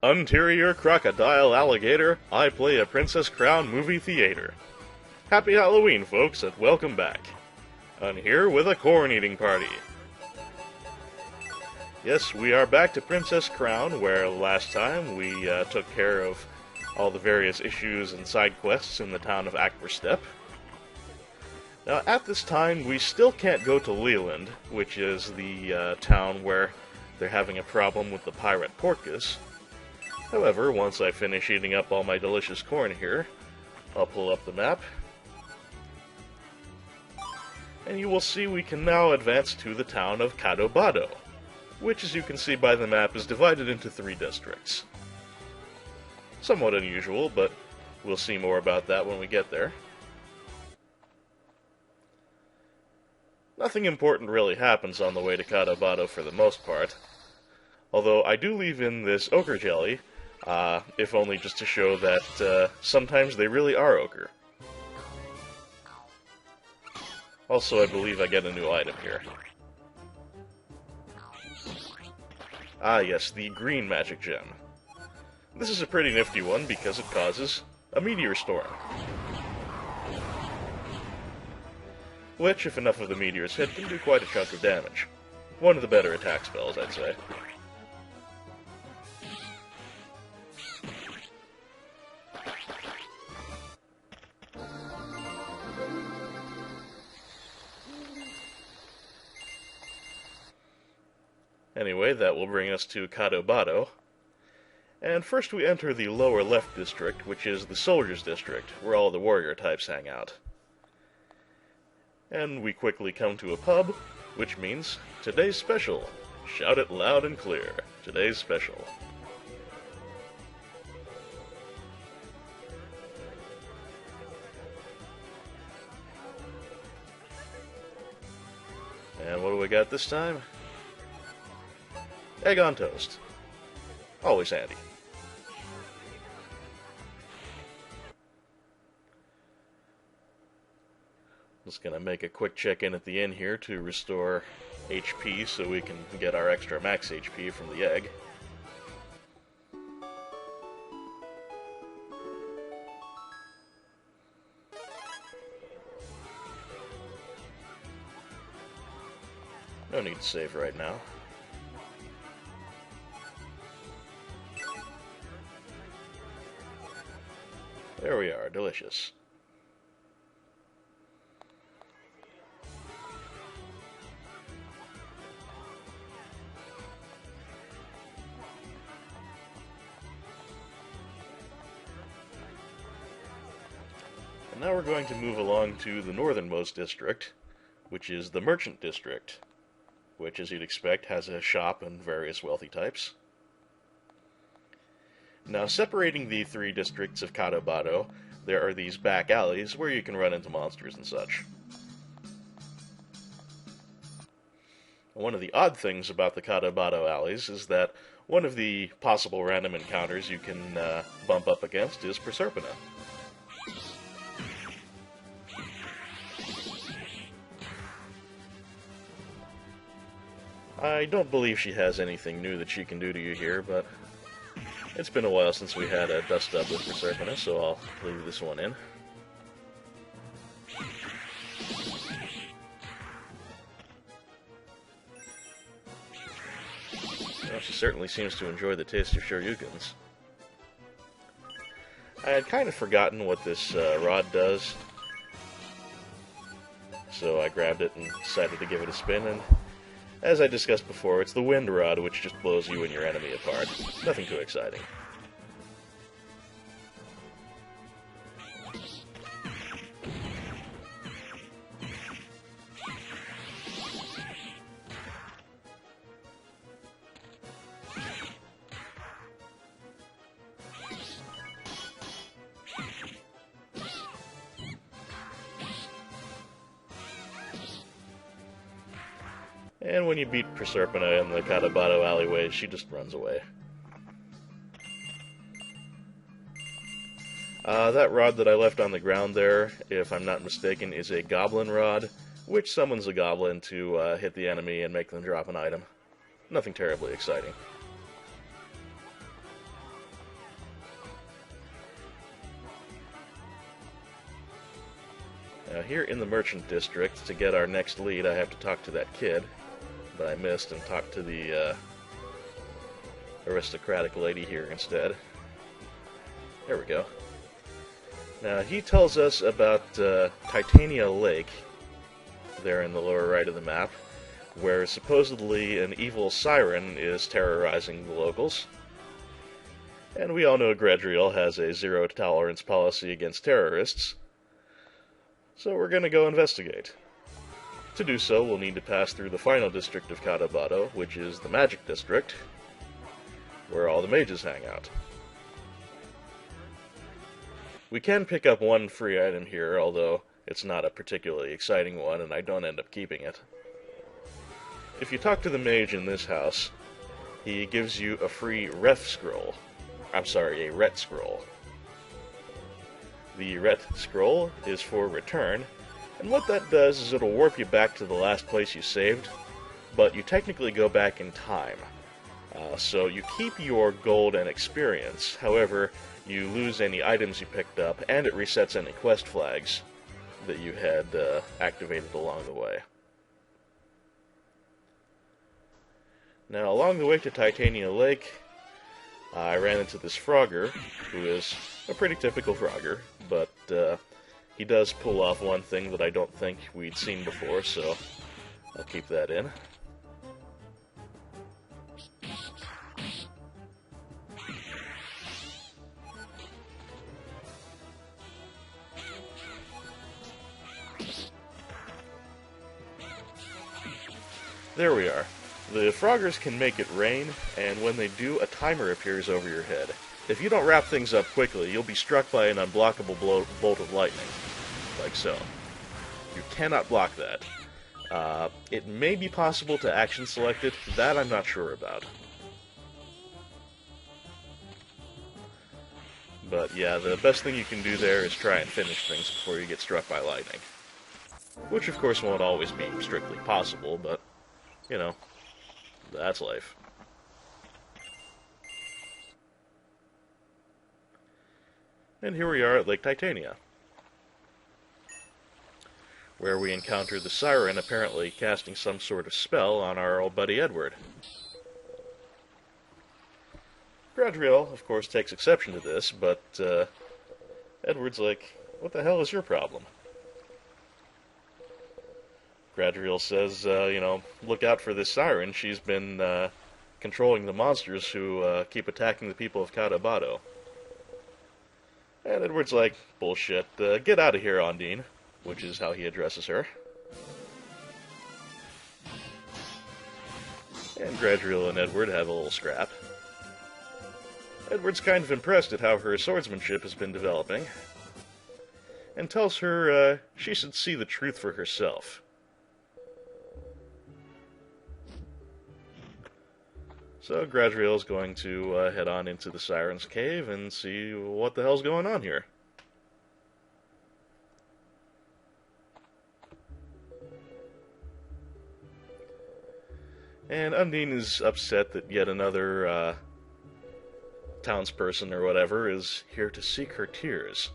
Interior crocodile alligator, I play a Princess Crown movie theater. Happy Halloween, folks, and welcome back. I'm here with a corn eating party. Yes, we are back to Princess Crown, where last time we took care of all the various issues and side quests in the town of Akverstep. Now, at this time, we still can't go to Leland, which is the town where they're having a problem with the pirate Portgas. However, once I finish eating up all my delicious corn here, I'll pull up the map, and you will see we can now advance to the town of Cadobado, which, as you can see by the map, is divided into 3 districts. Somewhat unusual, but we'll see more about that when we get there. Nothing important really happens on the way to Cadobado for the most part, although I do leave in this ochre jelly, if only just to show that sometimes they really are ochre. Also, I believe I get a new item here. Ah yes, the green magic gem. This is a pretty nifty one because it causes a meteor storm, which, if enough of the meteors hit, can do quite a chunk of damage. One of the better attack spells, I'd say. Anyway, that will bring us to Cadobado. And first we enter the lower left district, which is the Soldiers District, where all the warrior types hang out. And we quickly come to a pub, which means, today's special. Shout it loud and clear. Today's special. And what do we got this time? Egg on toast. Always handy. Just gonna make a quick check-in at the inn here to restore HP so we can get our extra max HP from the egg. No need to save right now. There we are, delicious. And now we're going to move along to the northernmost district, which is the Merchant District, which, as you'd expect, has a shop and various wealthy types. Now, separating the 3 districts of Cadobado, there are these back alleys where you can run into monsters and such. One of the odd things about the Cadobado alleys is that one of the possible random encounters you can bump up against is Proserpina. I don't believe she has anything new that she can do to you here, but it's been a while since we had a dust-up with Proserpina, so I'll leave this one in. Well, she certainly seems to enjoy the taste of Shoryukens. I had kind of forgotten what this rod does, so I grabbed it and decided to give it a spin, and as I discussed before, it's the wind rod, which just blows you and your enemy apart. Nothing too exciting. And when you beat Proserpina in the Cadobado alleyway, she just runs away. That rod that I left on the ground there, if I'm not mistaken, is a goblin rod, which summons a goblin to hit the enemy and make them drop an item. Nothing terribly exciting. Now here in the Merchant District, to get our next lead, I have to talk to that kid that I missed and talk to the aristocratic lady here instead. There we go. Now he tells us about Titania Lake, there in the lower right of the map, where supposedly an evil siren is terrorizing the locals. And we all know Gradriel has a zero-tolerance policy against terrorists, so we're going to go investigate. To do so, we'll need to pass through the final district of Katabato, which is the Magic District, where all the mages hang out. We can pick up one free item here, although it's not a particularly exciting one, and I don't end up keeping it. If you talk to the mage in this house, he gives you a free ref scroll. I'm sorry, a ret scroll. The ret scroll is for return, and what that does is it'll warp you back to the last place you saved, but you technically go back in time. So you keep your gold and experience, however, you lose any items you picked up, and it resets any quest flags that you had activated along the way. Now, along the way to Titania Lake, I ran into this Frogger, who is a pretty typical Frogger, but he does pull off one thing that I don't think we'd seen before, so I'll keep that in. There we are. The Froggers can make it rain, and when they do, a timer appears over your head. If you don't wrap things up quickly, you'll be struck by an unblockable bolt of lightning. Like so. You cannot block that. It may be possible to action select it, that I'm not sure about. But yeah, the best thing you can do there is try and finish things before you get struck by lightning. Which of course won't always be strictly possible, but, you know, that's life. And here we are at Lake Titania, where we encounter the siren apparently casting some sort of spell on our old buddy Edward. Gradriel, of course, takes exception to this, but Edward's like, what the hell is your problem? Gradriel says, you know, look out for this siren. She's been controlling the monsters who keep attacking the people of Katabato. And Edward's like, bullshit, get out of here, Ondine, which is how he addresses her. And Gradriel and Edward have a little scrap. Edward's kind of impressed at how her swordsmanship has been developing, and tells her she should see the truth for herself. So Gradriel is going to head on into the Siren's Cave and see what the hell's going on here. And Undine is upset that yet another townsperson or whatever is here to seek her tears.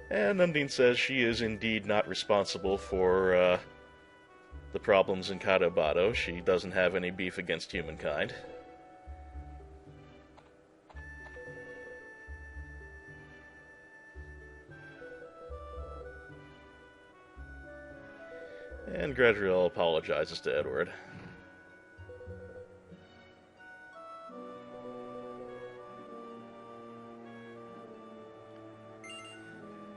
And Undine says she is indeed not responsible for the problems in Katabato. She doesn't have any beef against humankind. And Gradriel apologizes to Edward.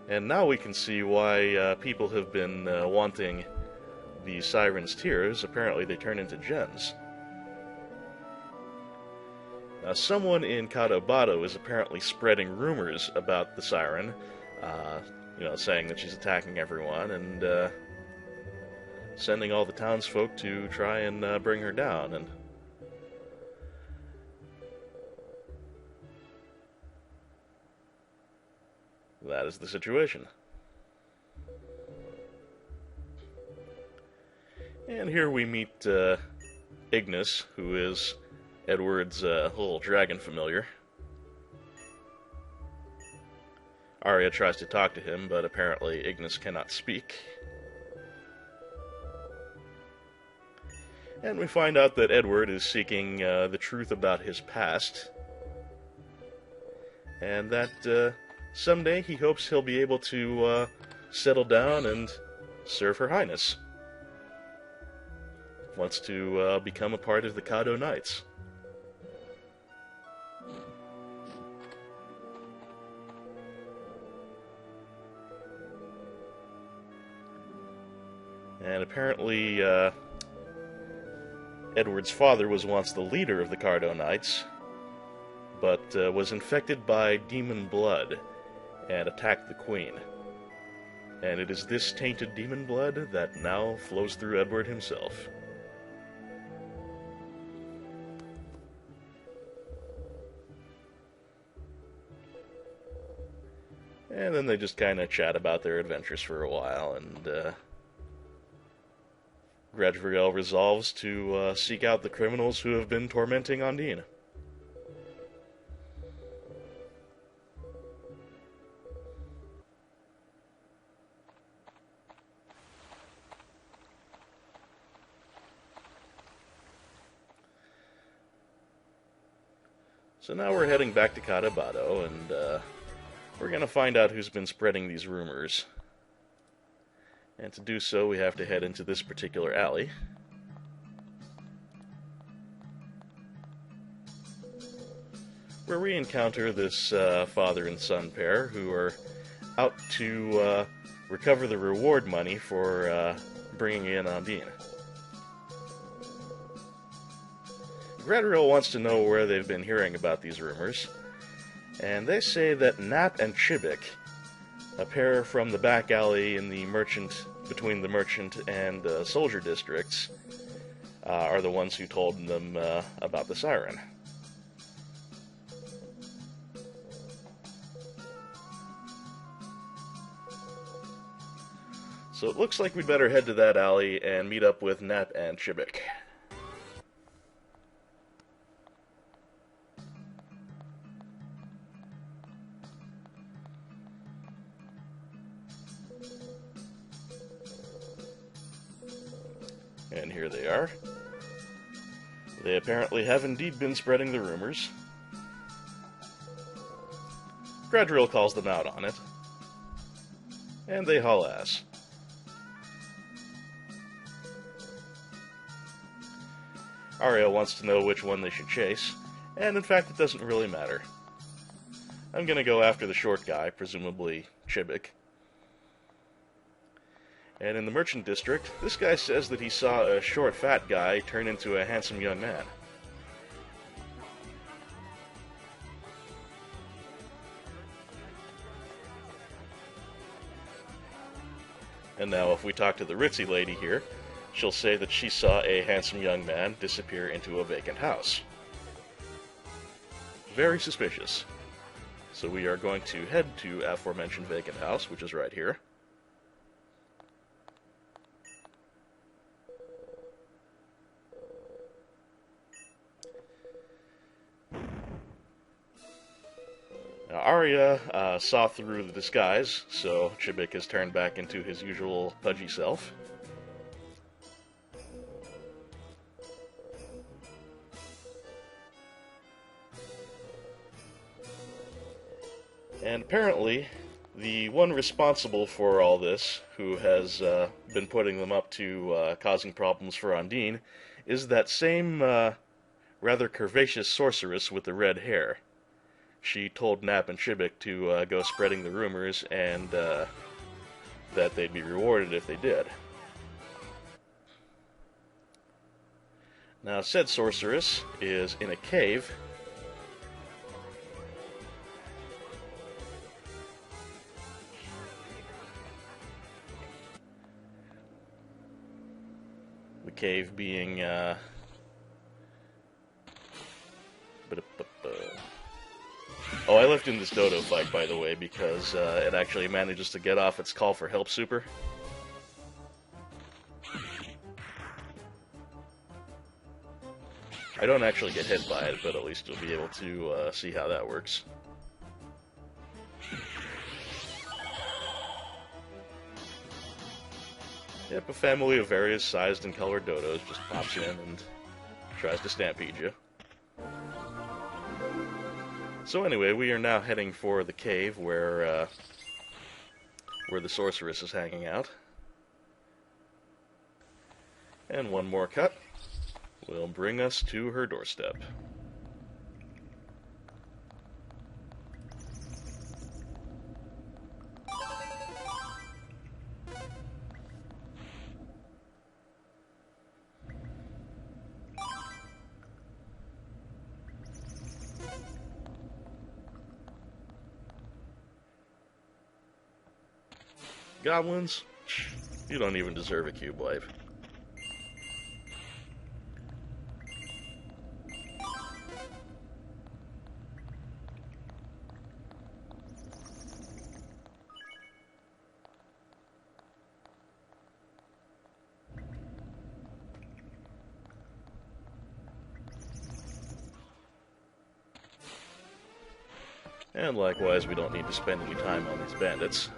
And now we can see why people have been wanting the Siren's Tears. Apparently they turn into gems. Now, someone in Katabato is apparently spreading rumors about the Siren, you know, saying that she's attacking everyone, and sending all the townsfolk to try and bring her down, and that is the situation. And here we meet Ignis, who is Edward's little dragon familiar. Arya tries to talk to him, but apparently Ignis cannot speak. And we find out that Edward is seeking the truth about his past, and that someday he hopes he'll be able to settle down and serve Her Highness. Wants to become a part of the Kado Knights. And apparently, Edward's father was once the leader of the Kado Knights, but was infected by demon blood and attacked the Queen. And it is this tainted demon blood that now flows through Edward himself. And then they just kind of chat about their adventures for a while, and Gradriel resolves to seek out the criminals who have been tormenting Undine. So now we're heading back to Cotabato, and we're going to find out who's been spreading these rumors. And to do so, we have to head into this particular alley. Where we encounter this father and son pair who are out to recover the reward money for bringing in Undine. Gradriel wants to know where they've been hearing about these rumors, and they say that Nap and Chibik, a pair from the back alley in the between the Merchant and Soldier districts, are the ones who told them about the siren. So it looks like we'd better head to that alley and meet up with Nap and Chibik. And here they are. They apparently have indeed been spreading the rumors. Gradriel calls them out on it. And they haul ass. Arya wants to know which one they should chase, and in fact it doesn't really matter. I'm gonna go after the short guy, presumably Chibik. And in the Merchant District, this guy says that he saw a short, fat guy turn into a handsome young man. And now if we talk to the ritzy lady here, she'll say that she saw a handsome young man disappear into a vacant house. Very suspicious. So we are going to head to aforementioned vacant house, which is right here. Now, Arya saw through the disguise, so Chibik has turned back into his usual pudgy self. And apparently, the one responsible for all this, who has been putting them up to causing problems for Undine, is that same rather curvaceous sorceress with the red hair. She told Nap and Chibik to go spreading the rumors, and that they'd be rewarded if they did. Now, said sorceress is in a cave. The cave being Oh, I left in this dodo fight, by the way, because it actually manages to get off its call for help super. I don't actually get hit by it, but at least you'll be able to see how that works. Yep, a family of various sized and colored dodos just pops in and tries to stampede you. So anyway, we are now heading for the cave where the sorceress is hanging out. And one more cut will bring us to her doorstep. Goblins, you don't even deserve a cube wipe. And likewise, we don't need to spend any time on these bandits.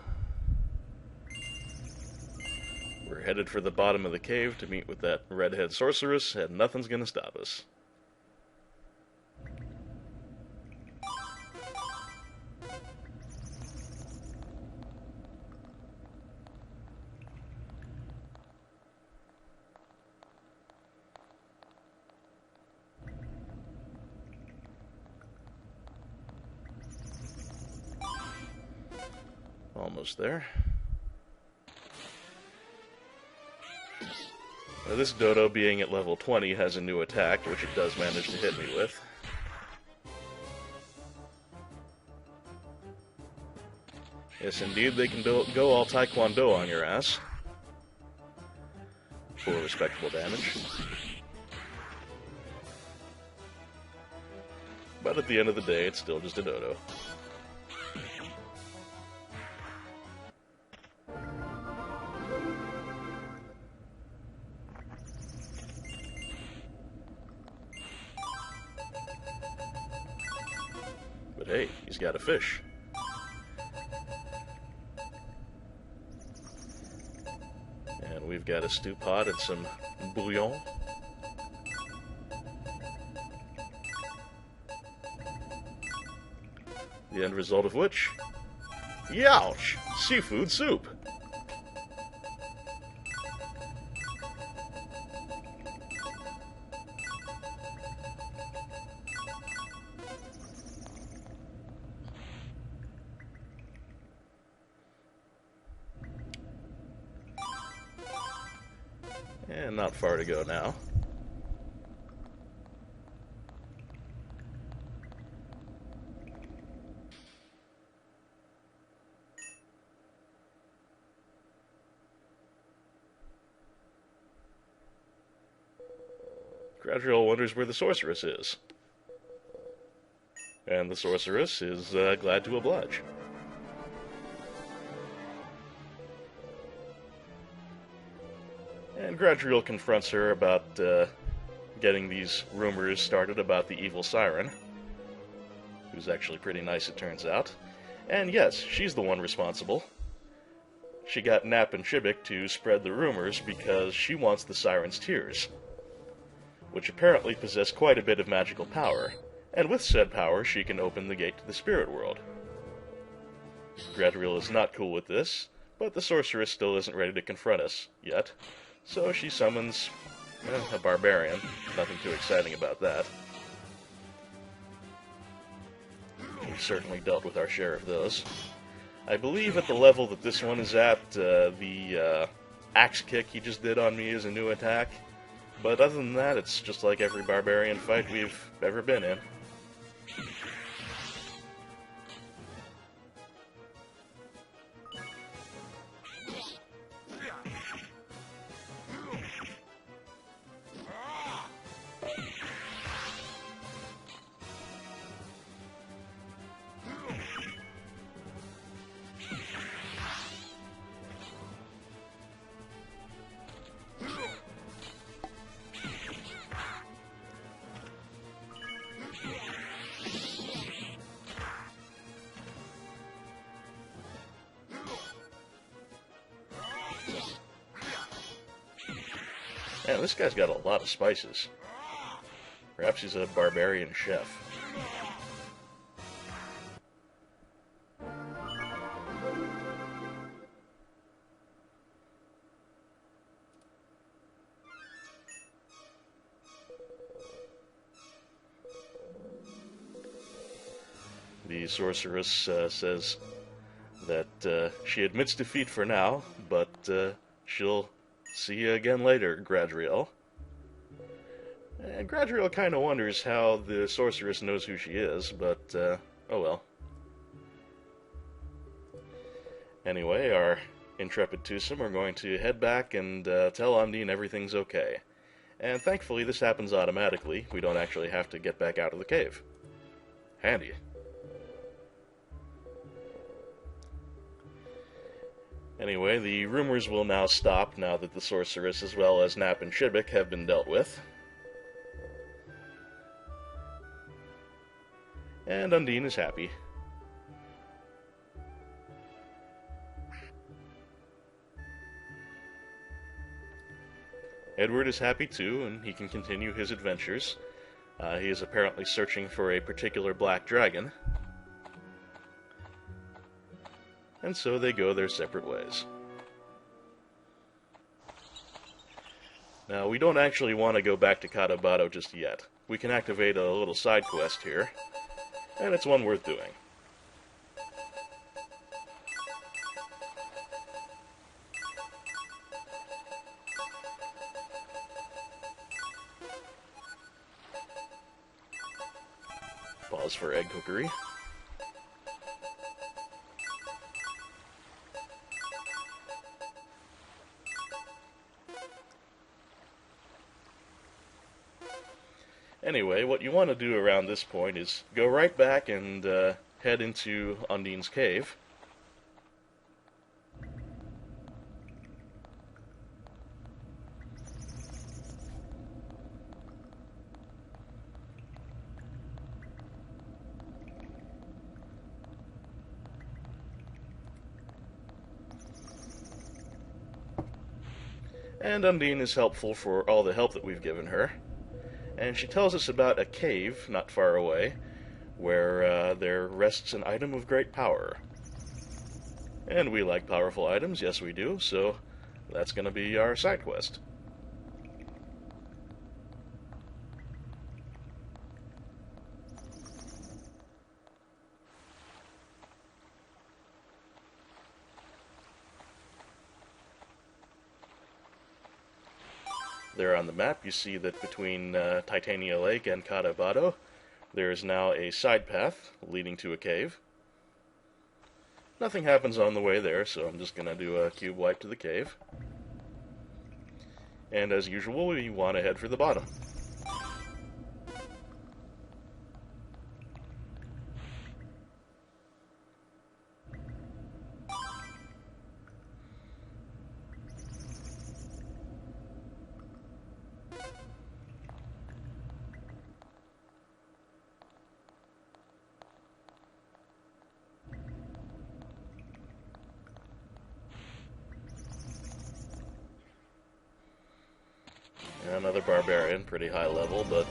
We're headed for the bottom of the cave to meet with that redhead sorceress, and nothing's gonna stop us. Almost there. Now, this dodo, being at level 20, has a new attack, which it does manage to hit me with. Yes, indeed, they can go all taekwondo on your ass for respectable damage. But at the end of the day, it's still just a dodo. But hey, he's got a fish. And we've got a stew pot and some bouillon. The end result of which? Youch! Seafood soup! And not far to go now. Gradriel wonders where the sorceress is. And the sorceress is glad to oblige. And Gradriel confronts her about getting these rumors started about the evil siren, who's actually pretty nice, it turns out. And yes, she's the one responsible. She got Nap and Shibik to spread the rumors because she wants the siren's tears, which apparently possess quite a bit of magical power, and with said power she can open the gate to the spirit world. Gradriel is not cool with this, but the sorceress still isn't ready to confront us yet. So she summons a barbarian. Nothing too exciting about that. We've certainly dealt with our share of those. I believe at the level that this one is at, the axe kick he just did on me is a new attack. But other than that, it's just like every barbarian fight we've ever been in. Man, this guy's got a lot of spices. Perhaps he's a barbarian chef. The sorceress says that she admits defeat for now, but she'll see you again later, Gradriel. And Gradriel kind of wonders how the sorceress knows who she is, but oh well. Anyway, our intrepid twosome are going to head back and tell Undine everything's okay. And thankfully this happens automatically. We don't actually have to get back out of the cave. Handy. Anyway, the rumors will now stop now that the sorceress as well as Nap and Shibik have been dealt with. And Undine is happy. Edward is happy too, and he can continue his adventures. He is apparently searching for a particular black dragon. And so they go their separate ways. Now, we don't actually want to go back to Katabato just yet. We can activate a little side quest here, and it's one worth doing. Pause for egg cookery. Anyway, what you want to do around this point is go right back and head into Undine's cave. And Undine is helpful for all the help that we've given her. And she tells us about a cave not far away where there rests an item of great power. And we like powerful items, yes we do, so that's going to be our side quest. There on the map, you see that between Titania Lake and Katabato, there is now a side path leading to a cave. Nothing happens on the way there, so I'm just going to do a cube wipe to the cave. And as usual, we want to head for the bottom. Another barbarian, pretty high level, but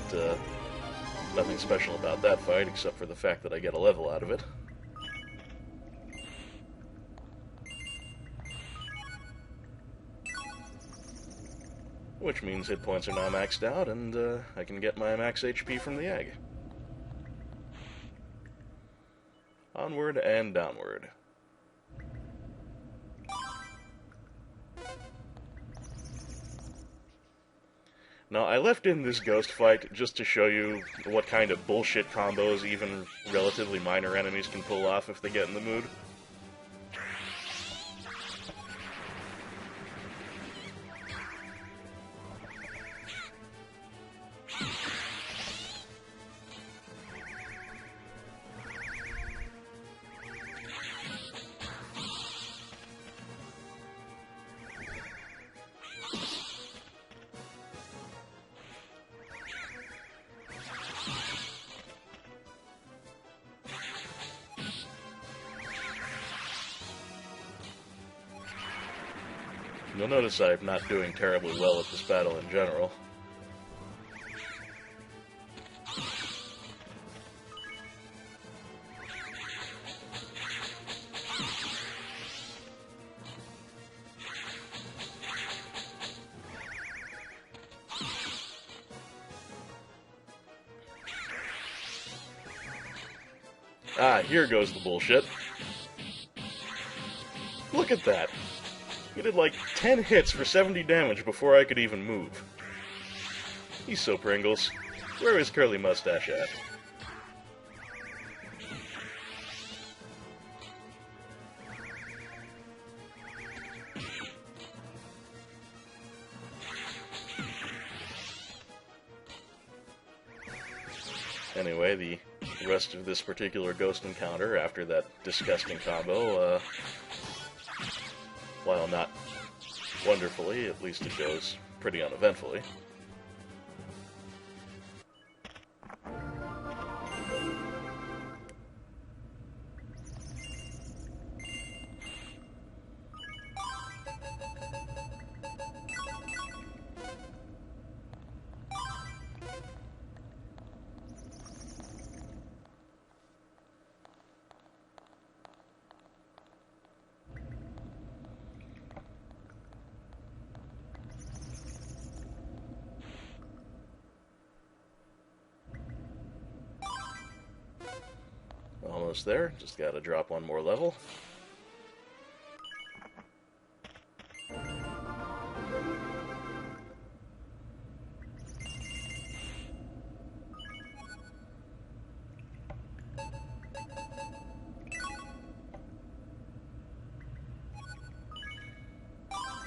nothing special about that fight except for the fact that I get a level out of it. Which means hit points are now maxed out, and I can get my max HP from the egg. Onward and downward. Now, I left in this ghost fight just to show you what kind of bullshit combos even relatively minor enemies can pull off if they get in the mood. You'll notice I'm not doing terribly well at this battle in general. Ah, here goes the bullshit. Look at that. He did like 10 hits for 70 damage before I could even move. He's so Pringles. Where is Curly Mustache at? Anyway, the rest of this particular ghost encounter, after that disgusting combo, while not wonderfully, at least it goes pretty uneventfully. Almost there, just gotta drop one more level.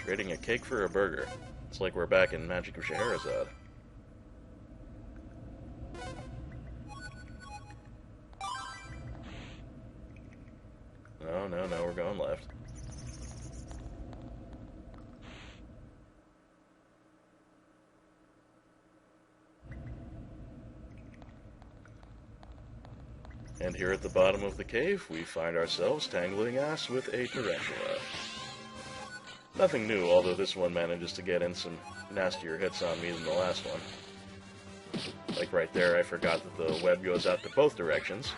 Trading a cake for a burger. It's like we're back in Magic of Scheherazade. No, we're going left. And here at the bottom of the cave, we find ourselves tangling ass with a tarantula. Nothing new, although this one manages to get in some nastier hits on me than the last one. Like right there, I forgot that the web goes out to both directions.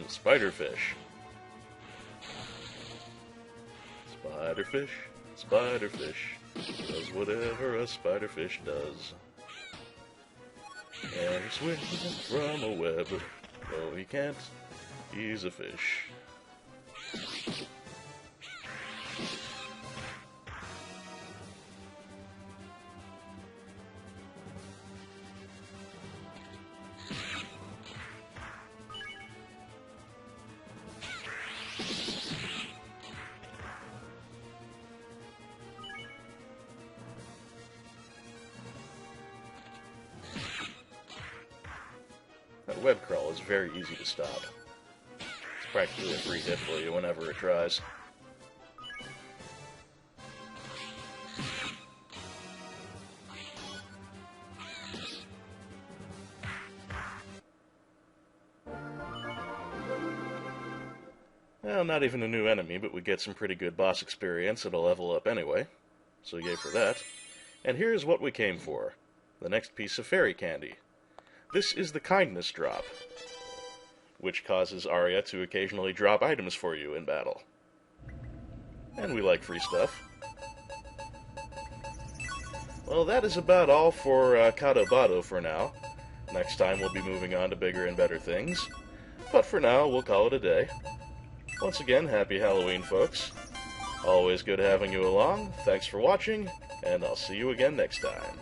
Spiderfish. Spiderfish, spiderfish, does whatever a spiderfish does. And he swims from a web. No, he can't. He's a fish. That web crawl is very easy to stop. It's practically a free hit for you whenever it tries. Well, not even a new enemy, but we get some pretty good boss experience at a level up anyway. So yay for that. And here's what we came for. The next piece of fairy candy. This is the kindness drop, which causes Arya to occasionally drop items for you in battle. And we like free stuff. Well, that is about all for Kato Bado for now. Next time we'll be moving on to bigger and better things. But for now, we'll call it a day. Once again, happy Halloween, folks. Always good having you along. Thanks for watching, and I'll see you again next time.